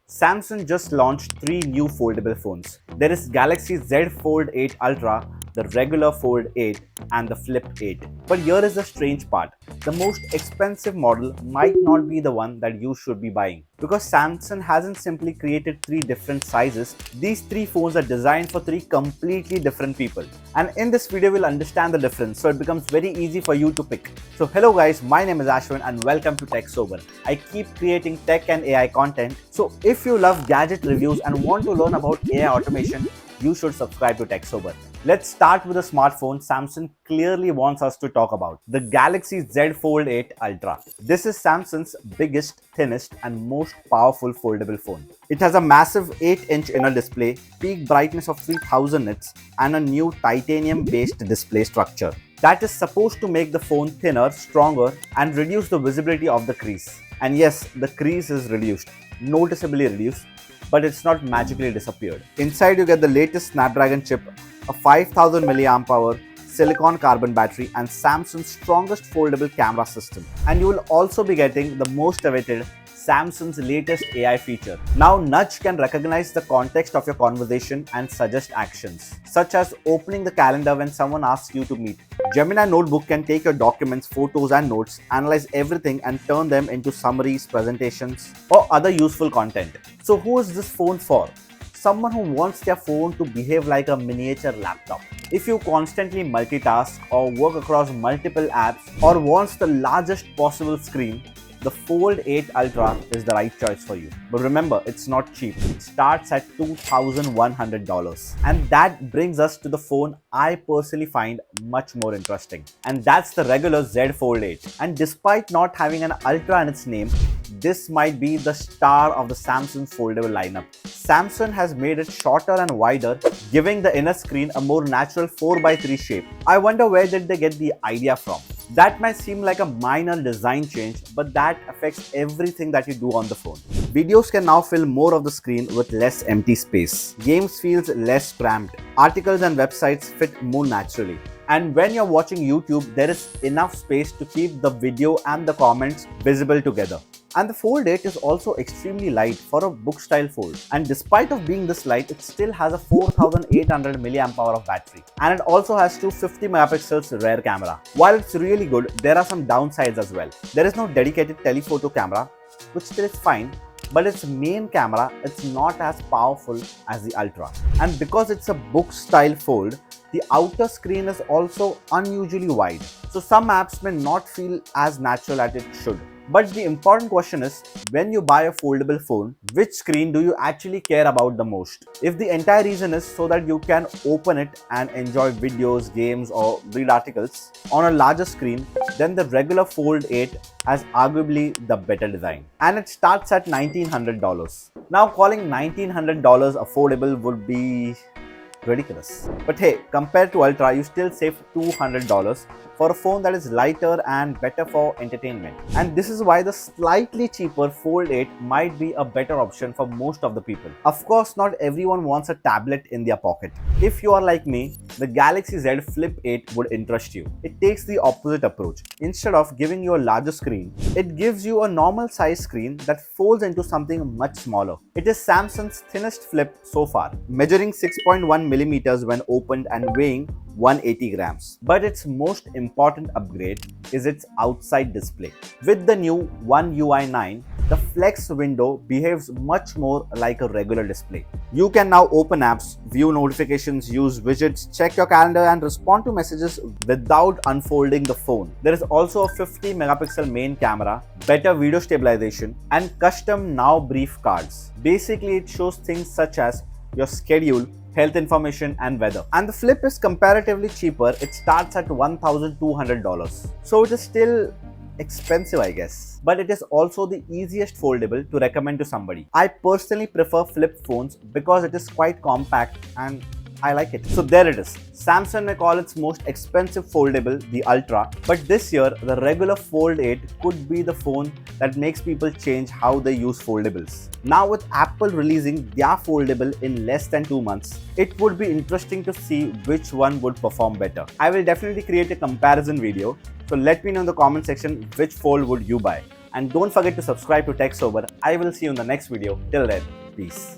Samsung just launched three new foldable phones. There is Galaxy Z Fold 8 Ultra, the regular Fold 8, and the Flip 8. But here is the strange part. The most expensive model might not be the one that you should be buying. Because Samsung hasn't simply created three different sizes, these three phones are designed for three completely different people. And in this video, we'll understand the difference so it becomes very easy for you to pick. So hello guys, my name is Ashwin and welcome to TechSober. I keep creating tech and AI content. So if you love gadget reviews and want to learn about AI automation, you should subscribe to TechSober. Let's start with a smartphone Samsung clearly wants us to talk about, the Galaxy Z Fold 8 Ultra. This is Samsung's biggest, thinnest and most powerful foldable phone. It has a massive 8-inch inner display, peak brightness of 3000 nits and a new titanium-based display structure that is supposed to make the phone thinner, stronger and reduce the visibility of the crease. And yes, the crease is reduced, noticeably reduced, but it's not magically disappeared. Inside you get the latest Snapdragon chip, a 5000 mAh silicon carbon battery and Samsung's strongest foldable camera system. And you will also be getting the most awaited Samsung's latest AI feature. Now Nudge can recognize the context of your conversation and suggest actions, such as opening the calendar when someone asks you to meet. Gemini Notebook can take your documents, photos and notes, analyze everything and turn them into summaries, presentations or other useful content. So who is this phone for? Someone who wants their phone to behave like a miniature laptop. If you constantly multitask or work across multiple apps or wants the largest possible screen, the Fold 8 Ultra is the right choice for you. But remember, it's not cheap. It starts at $2,100. And that brings us to the phone I personally find much more interesting. And that's the regular Z Fold 8. And despite not having an Ultra in its name, this might be the star of the Samsung foldable lineup. Samsung has made it shorter and wider, giving the inner screen a more natural 4x3 shape. I wonder where did they get the idea from? That might seem like a minor design change, but that affects everything that you do on the phone. Videos can now fill more of the screen with less empty space. Games feels less cramped. Articles and websites fit more naturally. And when you're watching YouTube, there is enough space to keep the video and the comments visible together. And the Fold 8 is also extremely light for a book style fold. And despite of being this light, it still has a 4800 mAh of battery. And it also has two 50 megapixels rear camera. While it's really good, there are some downsides as well. There is no dedicated telephoto camera, which still is fine, but its main camera, it's not as powerful as the Ultra. And because it's a book style fold, the outer screen is also unusually wide. So some apps may not feel as natural as it should. But the important question is, when you buy a foldable phone, which screen do you actually care about the most? If the entire reason is so that you can open it and enjoy videos, games or read articles on a larger screen, then the regular Fold 8 has arguably the better design. And it starts at $1,900. Now calling $1,900 affordable would be ridiculous. But hey, compared to Ultra, you still save $200 for a phone that is lighter and better for entertainment. And this is why the slightly cheaper Fold 8 might be a better option for most of the people. Of course, not everyone wants a tablet in their pocket. If you are like me, the Galaxy Z Flip 8 would interest you. It takes the opposite approach. Instead of giving you a larger screen, it gives you a normal size screen that folds into something much smaller. It is Samsung's thinnest flip so far, measuring 6.1 millimeters when opened and weighing 180 grams. But its most important upgrade is its outside display. With the new One UI 9, the Flex window behaves much more like a regular display. You can now open apps, view notifications, use widgets, check your calendar and respond to messages without unfolding the phone. There is also a 50 megapixel main camera, better video stabilization and custom Now Brief cards. Basically, it shows things such as your schedule, health information and weather. And the Flip is comparatively cheaper. It starts at $1,200. So it is still expensive, I guess. But it is also the easiest foldable to recommend to somebody. I personally prefer flip phones because it is quite compact and I like it. So there it is. Samsung may call its most expensive foldable the Ultra, but this year the regular Fold 8 could be the phone that makes people change how they use foldables. Now with Apple releasing their foldable in less than 2 months, it would be interesting to see which one would perform better. I will definitely create a comparison video, so let me know in the comment section which fold would you buy. And don't forget to subscribe to TechSober. I will see you in the next video. Till then, peace.